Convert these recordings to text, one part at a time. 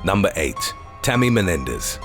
Number 8. Tammy Menendez.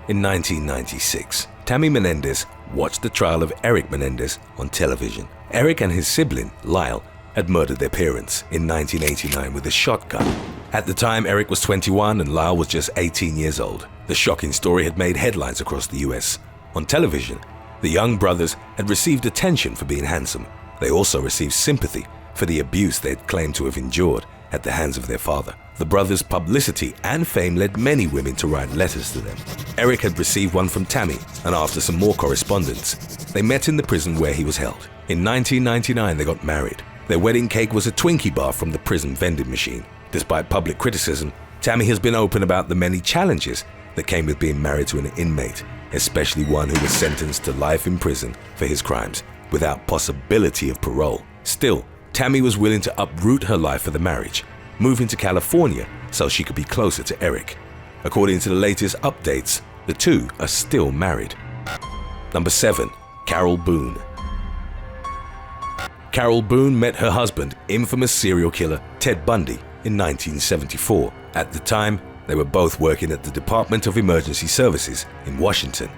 In 1996, Tammy Menendez watched the trial of Eric Menendez on television. Eric and his sibling, Lyle, had murdered their parents in 1989 with a shotgun. At the time, Eric was 21 and Lyle was just 18 years old. The shocking story had made headlines across the US. On television, the young brothers had received attention for being handsome. They also received sympathy for the abuse they had claimed to have endured at the hands of their father. The brothers' publicity and fame led many women to write letters to them. Eric had received one from Tammy, and after some more correspondence, they met in the prison where he was held. In 1999, they got married. Their wedding cake was a Twinkie bar from the prison vending machine. Despite public criticism, Tammy has been open about the many challenges that came with being married to an inmate, especially one who was sentenced to life in prison for his crimes, without possibility of parole. Still, Tammy was willing to uproot her life for the marriage, moving to California so she could be closer to Eric. According to the latest updates, the two are still married. Number 7. Carol Boone. Carol Boone met her husband, infamous serial killer Ted Bundy, in 1974. At the time, they were both working at the Department of Emergency Services in Washington.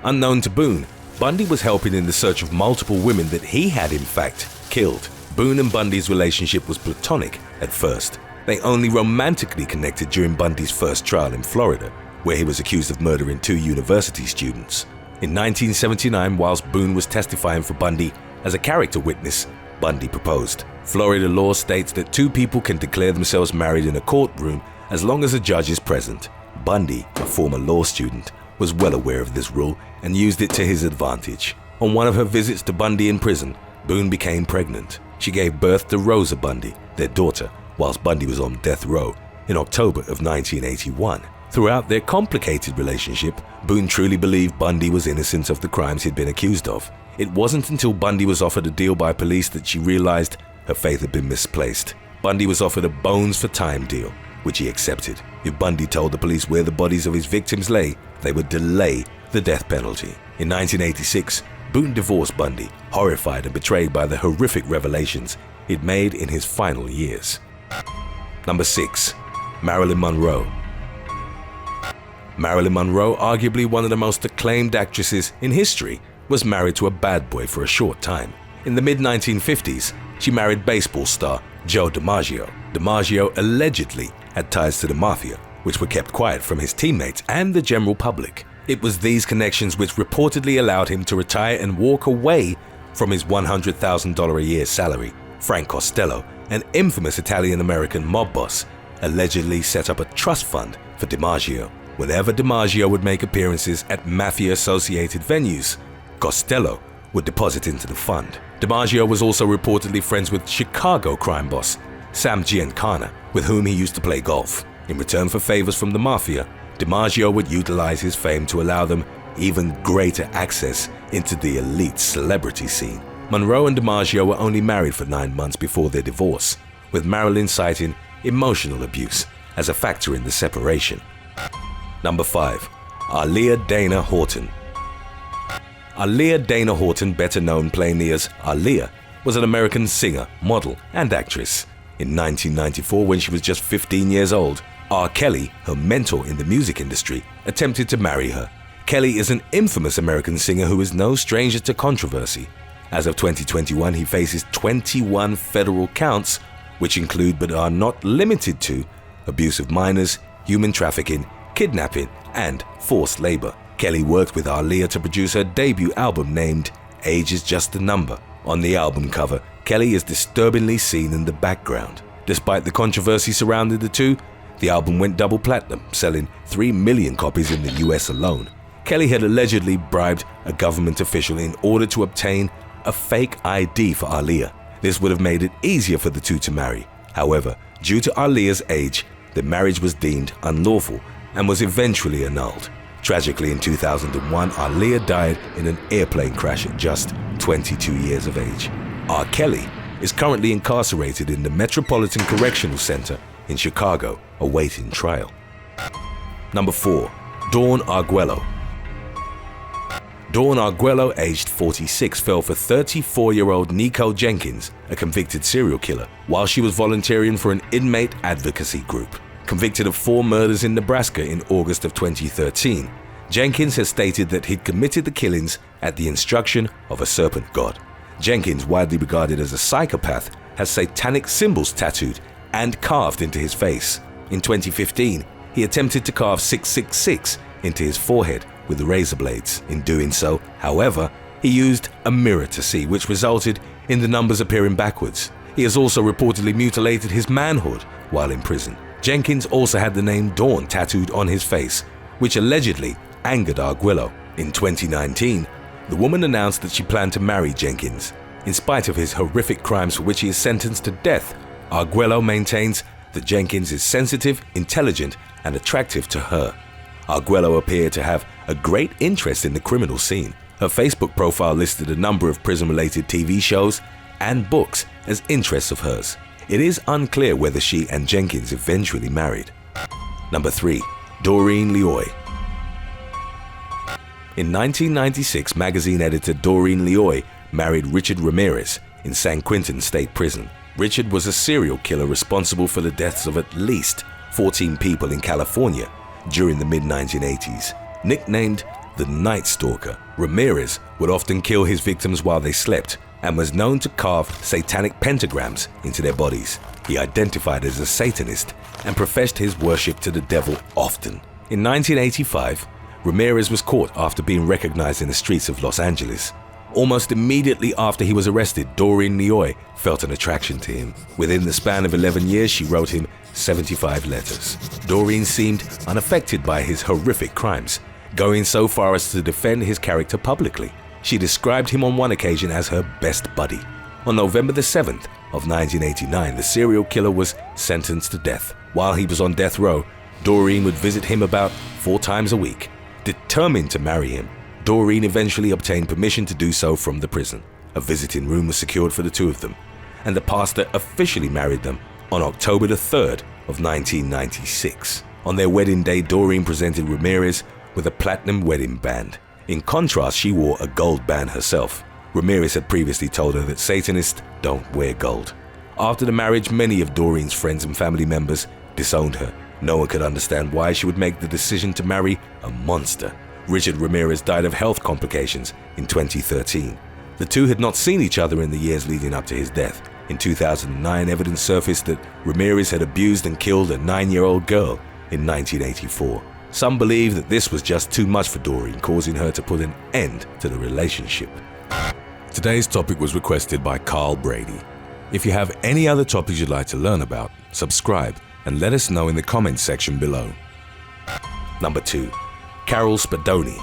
Unknown to Boone, Bundy was helping in the search of multiple women that he had in fact killed. Boone and Bundy's relationship was platonic at first. They only romantically connected during Bundy's first trial in Florida, where he was accused of murdering 2 university students. In 1979, whilst Boone was testifying for Bundy as a character witness, Bundy proposed. Florida law states that 2 people can declare themselves married in a courtroom as long as a judge is present. Bundy, a former law student, was well aware of this rule and used it to his advantage. On one of her visits to Bundy in prison, Boone became pregnant. She gave birth to Rosa Bundy, their daughter, whilst Bundy was on death row in October of 1981. Throughout their complicated relationship, Boone truly believed Bundy was innocent of the crimes he'd been accused of. It wasn't until Bundy was offered a deal by police that she realized her faith had been misplaced. Bundy was offered a bones for time deal, which he accepted. If Bundy told the police where the bodies of his victims lay, they would delay the death penalty. In 1986, Boone divorced Bundy, horrified and betrayed by the horrific revelations he'd made in his final years. Number 6. Marilyn Monroe. Marilyn Monroe, arguably one of the most acclaimed actresses in history, was married to a bad boy for a short time. In the mid-1950s, she married baseball star Joe DiMaggio. DiMaggio allegedly had ties to the mafia, which were kept quiet from his teammates and the general public. It was these connections which reportedly allowed him to retire and walk away from his $100,000 a year salary. Frank Costello, an infamous Italian-American mob boss, allegedly set up a trust fund for DiMaggio. Whenever DiMaggio would make appearances at mafia-associated venues, Costello would deposit into the fund. DiMaggio was also reportedly friends with Chicago crime boss Sam Giancana, with whom he used to play golf. In return for favors from the mafia, DiMaggio would utilize his fame to allow them even greater access into the elite celebrity scene. Monroe and DiMaggio were only married for 9 months before their divorce, with Marilyn citing emotional abuse as a factor in the separation. Number 5. Aaliyah Dana Horton. Aaliyah Dana Horton, better known plainly as Aaliyah, was an American singer, model, and actress. In 1994, when she was just 15 years old, R. Kelly, her mentor in the music industry, attempted to marry her. Kelly is an infamous American singer who is no stranger to controversy. As of 2021, he faces 21 federal counts, which include but are not limited to abuse of minors, human trafficking, kidnapping, and forced labor. Kelly worked with Aaliyah to produce her debut album named Age is Just a Number. On the album cover, Kelly is disturbingly seen in the background. Despite the controversy surrounding the two, the album went double platinum, selling 3 million copies in the US alone. Kelly had allegedly bribed a government official in order to obtain a fake ID for Aaliyah. This would have made it easier for the two to marry. However, due to Aaliyah's age, the marriage was deemed unlawful and was eventually annulled. Tragically, in 2001, Aaliyah died in an airplane crash at just 22 years of age. R. Kelly is currently incarcerated in the Metropolitan Correctional Center in Chicago, awaiting trial. Number 4. Dawn Arguello. Dawn Arguello, aged 46, fell for 34-year-old Nico Jenkins, a convicted serial killer, while she was volunteering for an inmate advocacy group. Convicted of 4 murders in Nebraska in August of 2013, Jenkins has stated that he'd committed the killings at the instruction of a serpent god. Jenkins, widely regarded as a psychopath, has satanic symbols tattooed and carved into his face. In 2015, he attempted to carve 666 into his forehead with razor blades. In doing so, however, he used a mirror to see, which resulted in the numbers appearing backwards. He has also reportedly mutilated his manhood while in prison. Jenkins also had the name Dawn tattooed on his face, which allegedly angered Arguello. In 2019, the woman announced that she planned to marry Jenkins. In spite of his horrific crimes for which he is sentenced to death, Arguello maintains that Jenkins is sensitive, intelligent, and attractive to her. Arguello appeared to have a great interest in the criminal scene. Her Facebook profile listed a number of prison-related TV shows and books as interests of hers. It is unclear whether she and Jenkins eventually married. Number 3. Doreen Lioy. In 1996, magazine editor Doreen Lioy married Richard Ramirez in San Quentin State Prison. Richard was a serial killer responsible for the deaths of at least 14 people in California during the mid-1980s. Nicknamed the Night Stalker, Ramirez would often kill his victims while they slept and was known to carve satanic pentagrams into their bodies. He identified as a Satanist and professed his worship to the devil often. In 1985, Ramirez was caught after being recognized in the streets of Los Angeles. Almost immediately after he was arrested, Doreen Lioy felt an attraction to him. Within the span of 11 years, she wrote him 75 letters. Doreen seemed unaffected by his horrific crimes, going so far as to defend his character publicly. She described him on one occasion as her best buddy. On November the 7th of 1989, the serial killer was sentenced to death. While he was on death row, Doreen would visit him about 4 times a week. Determined to marry him, Doreen eventually obtained permission to do so from the prison. A visiting room was secured for the two of them, and the pastor officially married them on October the 3rd of 1996. On their wedding day, Doreen presented Ramirez with a platinum wedding band. In contrast, she wore a gold band herself. Ramirez had previously told her that Satanists don't wear gold. After the marriage, many of Doreen's friends and family members disowned her. No one could understand why she would make the decision to marry a monster. Richard Ramirez died of health complications in 2013. The two had not seen each other in the years leading up to his death. In 2009, evidence surfaced that Ramirez had abused and killed a 9-year-old girl in 1984. Some believe that this was just too much for Doreen, causing her to put an end to the relationship. Today's topic was requested by Carl Brady. If you have any other topics you'd like to learn about, subscribe and let us know in the comments section below. Number 2. Carol Spadoni.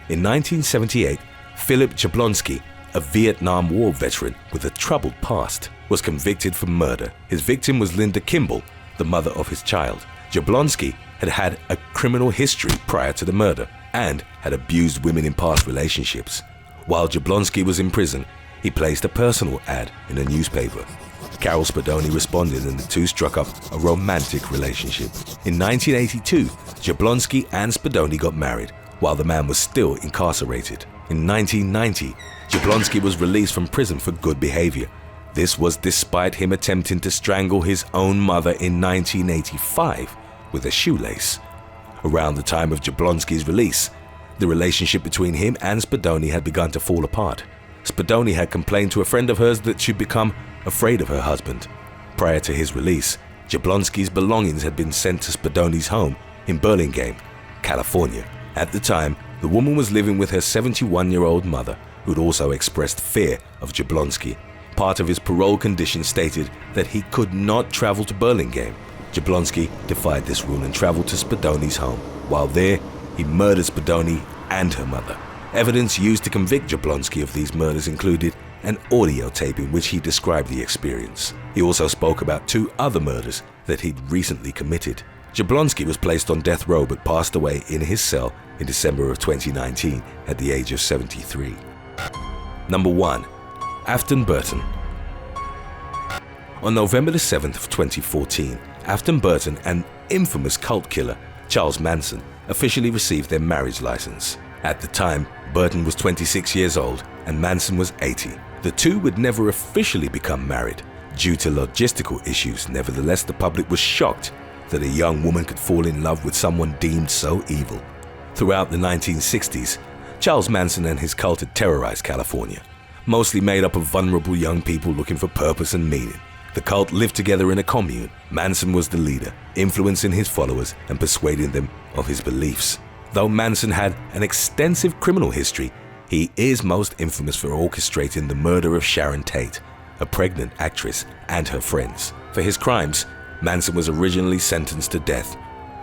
In 1978, Philip Jablonski, a Vietnam War veteran with a troubled past, was convicted for murder. His victim was Linda Kimball, the mother of his child. Jablonski had had a criminal history prior to the murder and had abused women in past relationships. While Jablonski was in prison, he placed a personal ad in a newspaper. Carol Spadoni responded and the two struck up a romantic relationship. In 1982, Jablonski and Spadoni got married while the man was still incarcerated. In 1990, Jablonski was released from prison for good behavior. This was despite him attempting to strangle his own mother in 1985 with a shoelace. Around the time of Jablonski's release, the relationship between him and Spadoni had begun to fall apart. Spadoni had complained to a friend of hers that she'd become afraid of her husband. Prior to his release, Jablonski's belongings had been sent to Spadoni's home in Burlingame, California. At the time, the woman was living with her 71-year-old mother, who'd also expressed fear of Jablonski. Part of his parole condition stated that he could not travel to Burlingame. Jablonski defied this rule and traveled to Spadoni's home. While there, he murdered Spadoni and her mother. Evidence used to convict Jablonski of these murders included an audio tape in which he described the experience. He also spoke about 2 other murders that he'd recently committed. Jablonski was placed on death row but passed away in his cell in December of 2019 at the age of 73. Number 1. Afton Burton. On November the 7th of 2014, Afton Burton and infamous cult killer Charles Manson officially received their marriage license. At the time, Burton was 26 years old and Manson was 80. The two would never officially become married. Due to logistical issues, nevertheless, the public was shocked that a young woman could fall in love with someone deemed so evil. Throughout the 1960s, Charles Manson and his cult had terrorized California, mostly made up of vulnerable young people looking for purpose and meaning. The cult lived together in a commune. Manson was the leader, influencing his followers and persuading them of his beliefs. Though Manson had an extensive criminal history, he is most infamous for orchestrating the murder of Sharon Tate, a pregnant actress, and her friends. For his crimes, Manson was originally sentenced to death,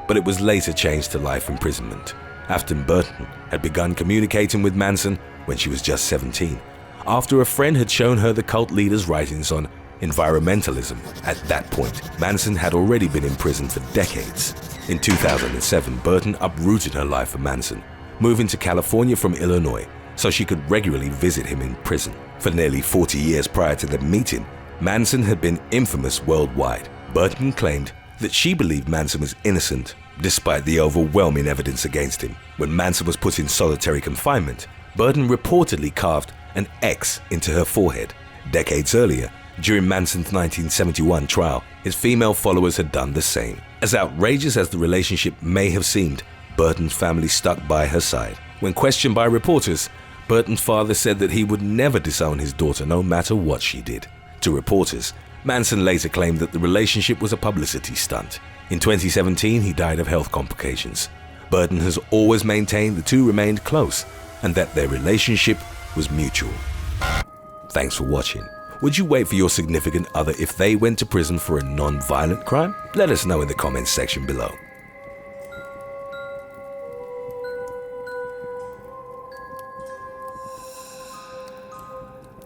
but it was later changed to life imprisonment. Afton Burton had begun communicating with Manson when she was just 17, after a friend had shown her the cult leader's writings on environmentalism. At that point, Manson had already been in prison for decades. In 2007, Burton uprooted her life for Manson, moving to California from Illinois so she could regularly visit him in prison. For nearly 40 years prior to the meeting, Manson had been infamous worldwide. Burton claimed that she believed Manson was innocent despite the overwhelming evidence against him. When Manson was put in solitary confinement, Burton reportedly carved an X into her forehead. Decades earlier, during Manson's 1971 trial, his female followers had done the same. As outrageous as the relationship may have seemed, Burton's family stuck by her side. When questioned by reporters, Burton's father said that he would never disown his daughter no matter what she did. To reporters, Manson later claimed that the relationship was a publicity stunt. In 2017, he died of health complications. Burton has always maintained the two remained close and that their relationship was mutual. Thanks for watching. Would you wait for your significant other if they went to prison for a non-violent crime? Let us know in the comments section below.